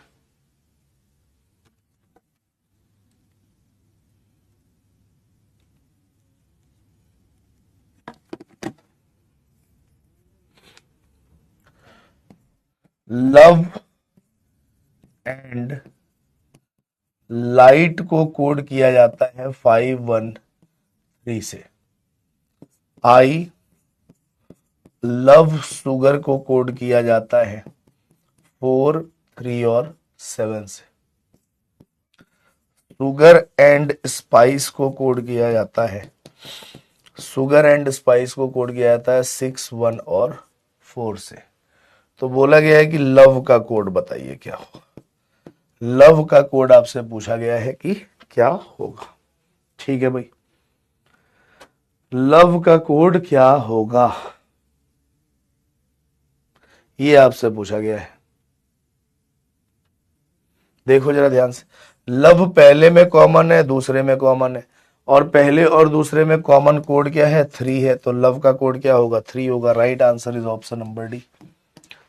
लव एंड लाइट को कोड किया जाता है 513 से। आई लव शुगर को कोड किया जाता है 4, 3 और 7 से। शुगर एंड स्पाइस को कोड किया जाता है, शुगर एंड स्पाइस को कोड किया जाता है 6, 1 और 4 से। तो बोला गया है कि लव का कोड बताइए क्या होगा। लव का कोड आपसे पूछा गया है कि क्या होगा। ठीक है भाई, लव का कोड क्या होगा ये आपसे पूछा गया है। देखो जरा ध्यान से, लव पहले में कॉमन है, दूसरे में कॉमन है, और पहले और दूसरे में कॉमन कोड क्या है? 3 है। तो लव का कोड क्या होगा? 3 होगा। Right answer is option number D.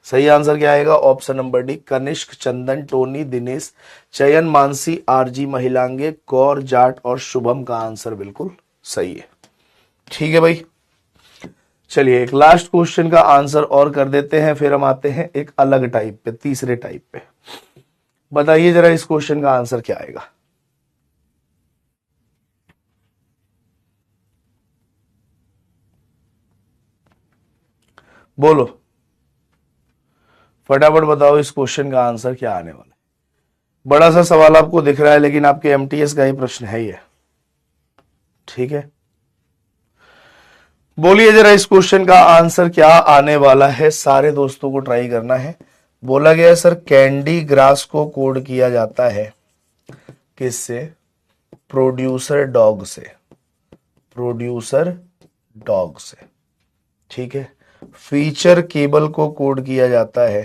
सही आंसर क्या आएगा? Option number D. Kanishk, Chandan, Tony, Dinesh, Chayan, Mansi, R G, Mahilange, Kaur, Jat और शुभम का आंसर बिल्कुल सही है। ठीक है भाई, चलिए एक लास्ट क्वेश्चन का आंसर और कर देते हैं, फिर हम आते हैं एक अलग टाइप पे, तीसरे टाइप पे। बताइए जरा इस क्वेश्चन का आंसर क्या आएगा। बोलो फटाफट बताओ, इस क्वेश्चन का आंसर क्या आने वाला है। बड़ा सा सवाल आपको दिख रहा है, लेकिन आपके एमटीएस का ही प्रश्न है ये। ठीक है, बोलिए जरा इस क्वेश्चन का आंसर क्या आने वाला है। सारे दोस्तों को ट्राई करना है। बोला गया है सर कैंडी ग्रास को कोड किया जाता है किससे? प्रोड्यूसर डॉग से। प्रोड्यूसर डॉग से। ठीक है। फीचर केबल को कोड किया जाता है,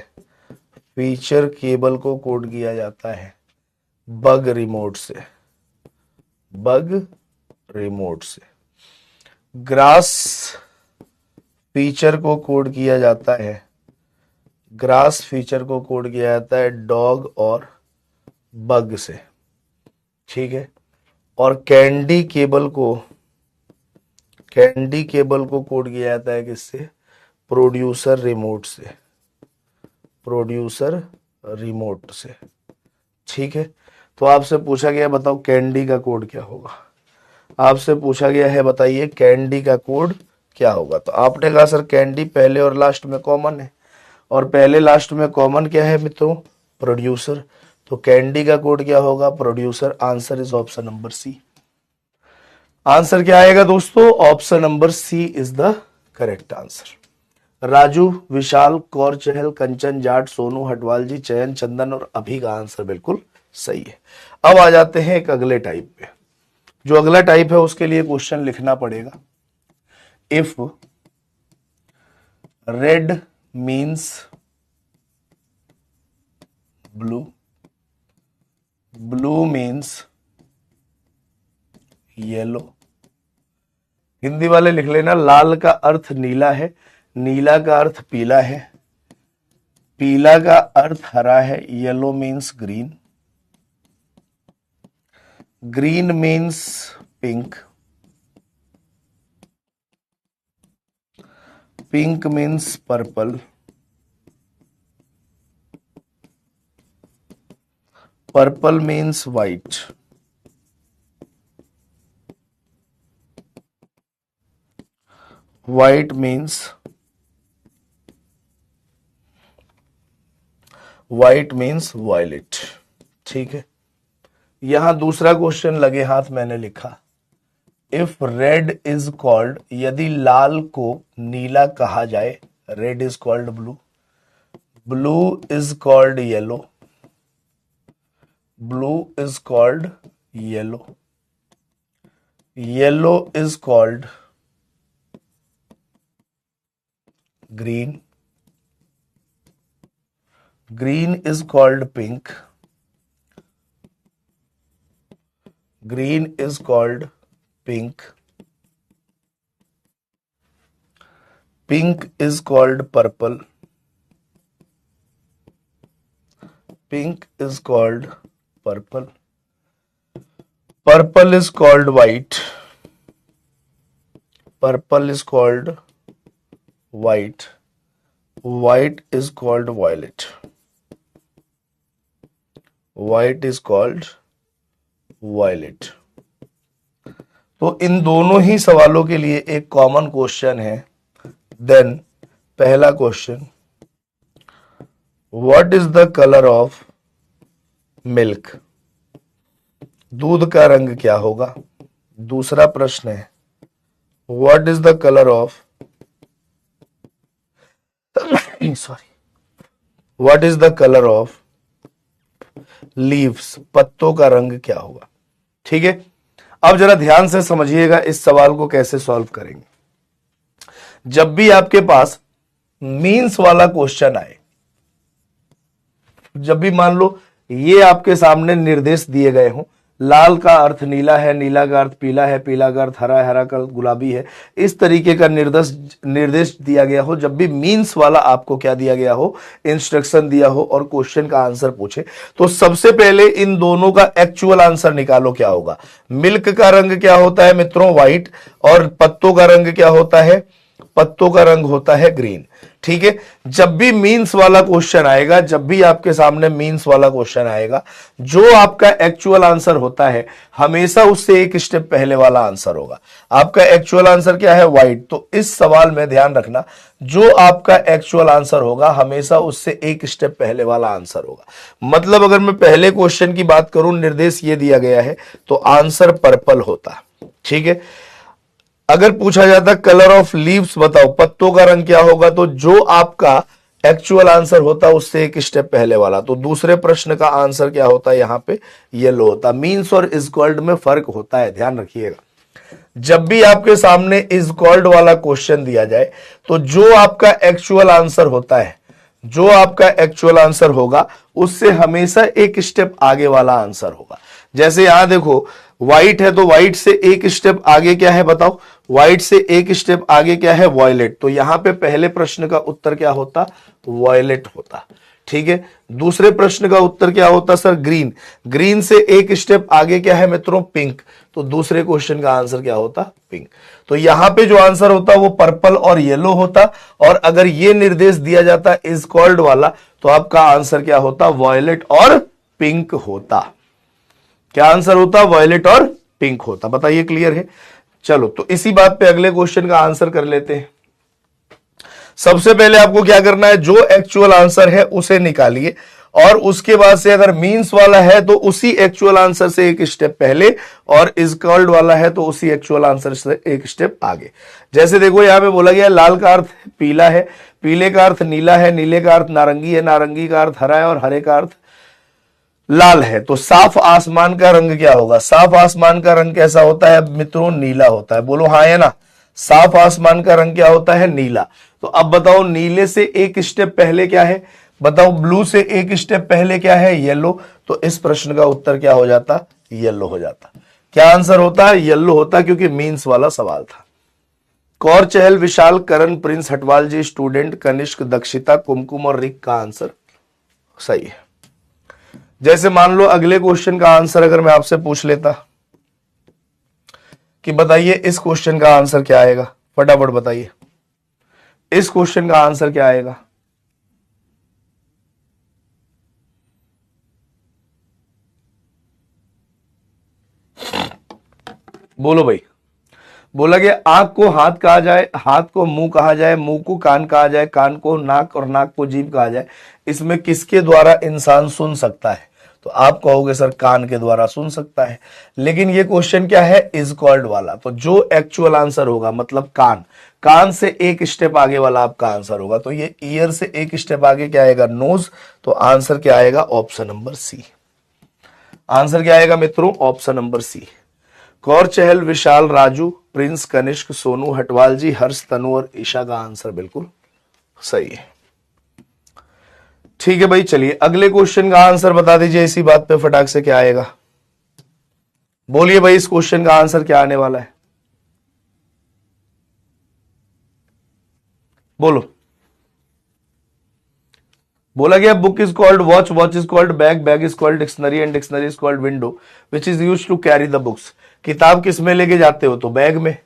फीचर केबल को कोड किया जाता है बग रिमोट से। बग रिमोट से। ग्रास फीचर को कोड किया जाता है, ग्रास फीचर को कोड किया जाता है डॉग और बग से। ठीक है। और कैंडी केबल को कोड किया जाता है किससे? प्रोड्यूसर रिमोट से। प्रोड्यूसर रिमोट से। ठीक है। तो आपसे पूछा गया बताओ कैंडी का कोड क्या होगा, आपसे पूछा गया है बताइए कैंडी का कोड क्या होगा। तो आपने कहा सर कैंडी पहले और लास्ट में कॉमन है, और पहले लास्ट में कॉमन क्या है मित्रों, प्रोड्यूसर। तो कैंडी का कोड क्या होगा, producer. Answer is option number C. Answer क्या आएगा दोस्तों, option number C is the correct answer. Raju, Vishal, Kaur Chahal, Kanchan, Jat, Sonu, Hatwal ji, Chayan, Chandan और अभी का आंसर बिल्कुल सही है। अब आ जाते हैं एक अगले टाइप पे। जो अगला टाइप है उसके लिए क्वेश्चन लिखना पड़ेगा। If red means blue, blue means yellow. Hindi वाले लिख लेना, लाल का अर्थ नीला है, नीला का अर्थ पीला है, पीला का अर्थ हरा है, yellow means green, green means pink, pink means purple, purple means white, white means violet. ठीक है, यहां दूसरा क्वेश्चन लगे हाथ मैंने लिखा, इफ रेड इज कॉल्ड, यदि लाल को नीला कहा जाए, red is called blue, blue is called yellow, blue is called yellow, yellow is called green, green is called pink, green is called pink, pink is called purple, pink is called purple, purple is called white, purple is called white, white is called violet, white is called violet। तो इन दोनों ही सवालों के लिए एक common question है। Then पहला question, what is the colour of milk, दूध का रंग क्या होगा। दूसरा प्रश्न है, what is the colour of what is the colour of leaves, पत्तों का रंग क्या होगा। ठीक है, अब जरा ध्यान से समझिएगा इस सवाल को कैसे सॉल्व करेंगे। जब भी आपके पास मीन्स वाला क्वेश्चन आए, जब भी मान लो ये आपके सामने निर्देश दिए गए हों, लाल का अर्थ नीला है, नीला का अर्थ पीला है, पीला का अर्थ हरा है, हरा का अर्थ गुलाबी है, इस तरीके का निर्देश दिया गया हो, जब भी मीन्स वाला आपको क्या दिया गया हो, इंस्ट्रक्शन दिया हो और क्वेश्चन का आंसर पूछे, तो सबसे पहले इन दोनों का एक्चुअल आंसर निकालो क्या होगा। मिल्क का रंग क्या होता है मित्रों, व्हाइट, और पत्तों का रंग क्या होता है, पत्तों का रंग होता है ग्रीन। ठीक है, जब भी मीन्स वाला क्वेश्चन आएगा, जब भी आपके सामने मीन्स वाला क्वेश्चन आएगा, जो आपका एक्चुअल आंसर होता है हमेशा उससे एक स्टेप पहले वाला आंसर होगा। आपका एक्चुअल आंसर क्या है, व्हाइट, तो इस सवाल में ध्यान रखना, जो आपका एक्चुअल आंसर होगा हमेशा उससे एक स्टेप पहले वाला आंसर होगा। मतलब अगर मैं पहले क्वेश्चन की बात करूं, निर्देश ये दिया गया है तो आंसर पर्पल होता। ठीक है, अगर पूछा जाता कलर ऑफ लीव्स बताओ, पत्तों का रंग क्या होगा, तो जो आपका एक्चुअल आंसर होता उससे एक स्टेप पहले वाला, तो दूसरे प्रश्न का आंसर क्या होता है, यहां पे येलो होता। मीन्स और इज कॉल्ड में फर्क होता है, ध्यान रखिएगा। जब भी आपके सामने इज कॉल्ड वाला क्वेश्चन दिया जाए तो जो आपका एक्चुअल आंसर होता है, जो आपका एक्चुअल आंसर होगा उससे हमेशा एक स्टेप आगे वाला आंसर होगा। जैसे यहां देखो व्हाइट है तो व्हाइट से एक स्टेप आगे क्या है बताओ, व्हाइट से एक स्टेप आगे क्या है, वॉयलेट, तो यहां पे पहले प्रश्न का उत्तर क्या होता, वॉयलेट होता। ठीक है, दूसरे प्रश्न का उत्तर क्या होता सर, ग्रीन, ग्रीन से एक स्टेप आगे क्या है मित्रों, पिंक, तो दूसरे क्वेश्चन का आंसर क्या होता, पिंक। तो यहां पे जो आंसर होता वो पर्पल और येलो होता, और अगर ये निर्देश दिया जाता इज कॉल्ड वाला तो आपका आंसर क्या होता, वॉयलेट और पिंक होता। क्या आंसर होता? वॉयलेट और पिंक होता। बताइए, क्लियर है? चलो, तो इसी बात पे अगले क्वेश्चन का आंसर कर लेते हैं। सबसे पहले आपको क्या करना है, जो एक्चुअल आंसर है उसे निकालिए, और उसके बाद से अगर मींस वाला है तो उसी एक्चुअल आंसर से एक स्टेप पहले, और इज कॉल्ड वाला है तो उसी एक्चुअल आंसर से एक स्टेप आगे। जैसे देखो, यहां पे बोला गया लाल का अर्थ पीला है, पीले का अर्थ नीला है, नीले का अर्थ नारंगी है, नारंगी का अर्थ हरा है, और हरे का अर्थ लाल है। तो साफ आसमान का रंग क्या होगा? साफ आसमान का रंग कैसा होता है मित्रों? नीला होता है। बोलो हाँ या ना? साफ आसमान का रंग क्या होता है? नीला। तो अब बताओ, नीले से एक स्टेप पहले क्या है? बताओ, ब्लू से एक स्टेप पहले क्या है? येलो। तो इस प्रश्न का उत्तर क्या हो जाता? येलो हो जाता। क्या आंसर होता है? येलो होता, क्योंकि मीन्स वाला सवाल था। कौर, चहल, विशाल, करण, प्रिंस, हटवाल जी, स्टूडेंट, कनिष्क, दक्षिता, कुमकुम और रिक का आंसर सही है। जैसे मान लो अगले क्वेश्चन का आंसर अगर मैं आपसे पूछ लेता कि बताइए इस क्वेश्चन का आंसर क्या आएगा, फटाफट बताइए, इस क्वेश्चन का आंसर क्या आएगा? बोलो भाई। बोला गया आंख को हाथ कहा जाए, हाथ को मुंह कहा जाए, मुंह को कान कहा जाए, कान को नाक, और नाक को जीभ कहा जाए। इसमें किसके द्वारा इंसान सुन सकता है? तो आप कहोगे सर कान के द्वारा सुन सकता है, लेकिन ये क्वेश्चन क्या है? इज कॉल्ड वाला। तो जो एक्चुअल आंसर होगा मतलब कान, कान से एक स्टेप आगे वाला आपका आंसर होगा। तो ये ईयर से एक स्टेप आगे क्या आएगा? नोज। तो आंसर क्या आएगा? Option number C. आंसर क्या आएगा मित्रों? Option number C. Kaur, Chahal, Vishal, Raju, Prince, Kanishk, Sonu, Hatwal ji, Harsh, Tanu और ईशा का आंसर बिल्कुल सही है। ठीक है भाई, चलिए अगले क्वेश्चन का आंसर बता दीजिए इसी बात पे फटाक से, क्या आएगा? बोलिए भाई, इस क्वेश्चन का आंसर क्या आने वाला है? बोलो। बोला गया book is called watch, watch is called bag, bag is called dictionary, and dictionary is called window, which is use to carry the books. किताब किस में लेके जाते हो? तो बैग में।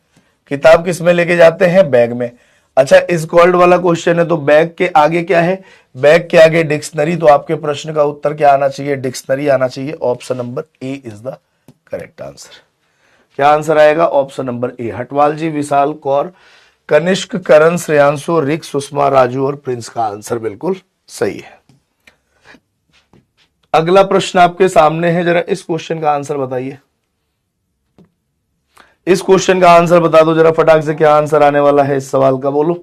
किताब किस में लेके जाते हैं? बैग में। अच्छा, इज कॉल्ड वाला क्वेश्चन है तो बैग के आगे क्या है? बैग के आगे डिक्शनरी। तो आपके प्रश्न का उत्तर क्या आना चाहिए? डिक्शनरी आना चाहिए। Option number A is the correct answer. क्या आंसर आएगा? Option number A. Hatwal ji, Vishal, Kaur, Kanishk, Karan, Shreyanshu, Rick, Sushma, Raju और प्रिंस का आंसर बिल्कुल सही है। अगला प्रश्न आपके सामने है, जरा इस क्वेश्चन का आंसर बताइए। इस क्वेश्चन का आंसर बता दो जरा फटाक से, क्या आंसर आने वाला है इस सवाल का? बोलो,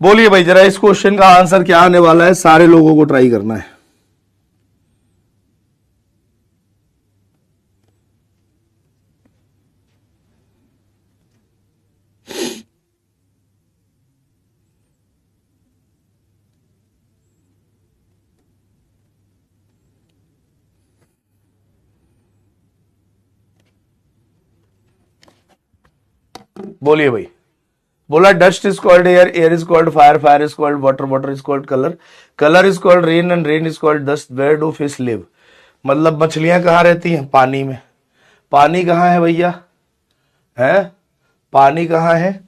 बोलिए भाई जरा, इस क्वेश्चन का आंसर क्या आने वाला है? सारे लोगों को ट्राई करना है। बोलिए भाई। बोला dust is called air, air is called fire, fire is called water, water is called colour, colour is called rain, and rain is called dust. Where do fish live? मतलब मछलियां कहाँ रहती हैं? पानी में। पानी कहाँ है भैया? है पानी कहाँ है?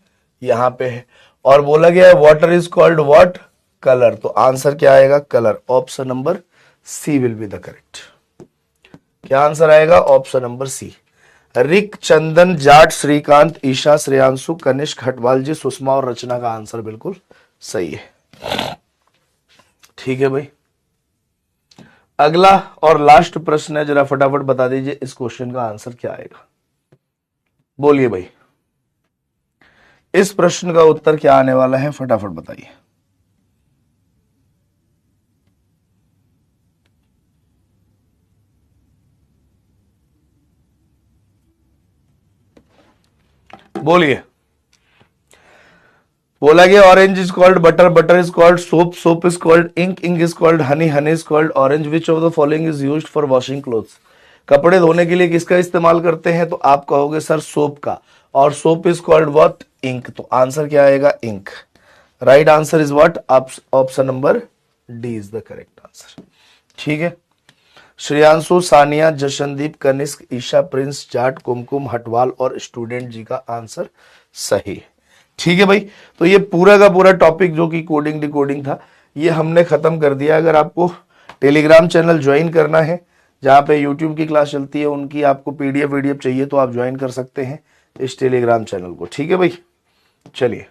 यहां पे है। और बोला गया है water is called what? Colour. तो आंसर क्या आएगा? Colour. Option number C will be the correct. क्या आंसर आएगा? Option number C. Rick, Chandan, Jat, Shrikant, Isha, Shreyanshu, Kanishk, Hatwal ji, Sushma और रचना का आंसर बिल्कुल सही है। ठीक है भाई, अगला और लास्ट प्रश्न है, जरा फटाफट बता दीजिए इस क्वेश्चन का आंसर क्या आएगा? बोलिए भाई, इस प्रश्न का उत्तर क्या आने वाला है? फटाफट बताइए। बोलिए। बोला गया orange is called butter, butter is called soap, soap is called ink, ink is called honey, honey is called orange. Which of the following is used for washing clothes? कपड़े धोने के लिए किसका इस्तेमाल करते हैं? तो आप कहोगे सर सोप का, और soap is called what? Ink. तो आंसर क्या आएगा? Ink. Right answer is what? Option number D is the correct answer. ठीक है, श्रेयांशु, सानिया, जशनदीप, कनिष्क, ईशा, प्रिंस, जाट, कुमकुम, हटवाल और स्टूडेंट जी का आंसर सही है। ठीक है भाई, तो ये पूरा का पूरा टॉपिक जो कि कोडिंग डिकोडिंग था, ये हमने खत्म कर दिया। अगर आपको टेलीग्राम चैनल ज्वाइन करना है, जहाँ पे यूट्यूब की क्लास चलती है उनकी आपको पीडीएफ वीडीएफ चाहिए तो आप ज्वाइन कर सकते हैं इस टेलीग्राम चैनल को। ठीक है भाई, चलिए।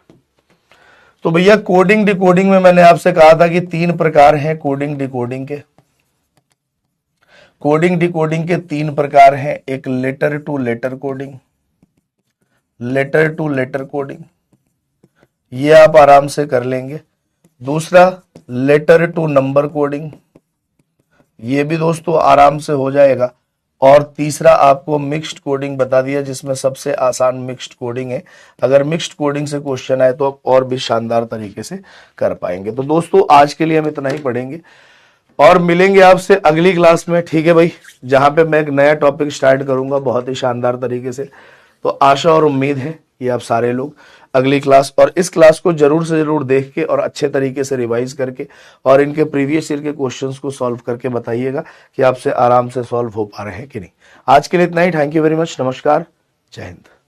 तो भैया कोडिंग डिकोडिंग में मैंने आपसे कहा था कि 3 प्रकार हैं कोडिंग डिकोडिंग के। कोडिंग डिकोडिंग के 3 प्रकार हैं, एक letter to letter coding, letter to letter coding, ये आप आराम से कर लेंगे। दूसरा लेटर टू नंबर कोडिंग, ये भी दोस्तों आराम से हो जाएगा। और तीसरा आपको मिक्स्ड कोडिंग बता दिया, जिसमें सबसे आसान मिक्स्ड कोडिंग है। अगर मिक्स्ड कोडिंग से क्वेश्चन आए तो आप और भी शानदार तरीके से कर पाएंगे। तो दोस्तों आज के लिए हम इतना ही पढ़ेंगे और मिलेंगे आपसे अगली क्लास में। ठीक है भाई, जहां पे मैं एक नया टॉपिक स्टार्ट करूंगा बहुत ही शानदार तरीके से। तो आशा और उम्मीद है कि आप सारे लोग अगली क्लास और इस क्लास को जरूर से जरूर देख के और अच्छे तरीके से रिवाइज करके और इनके प्रीवियस ईयर के क्वेश्चंस को सॉल्व करके बताइएगा कि आपसे आराम से सॉल्व हो पा रहे हैं कि नहीं। आज के लिए इतना ही। Thank you very much. नमस्कार, जय हिंद।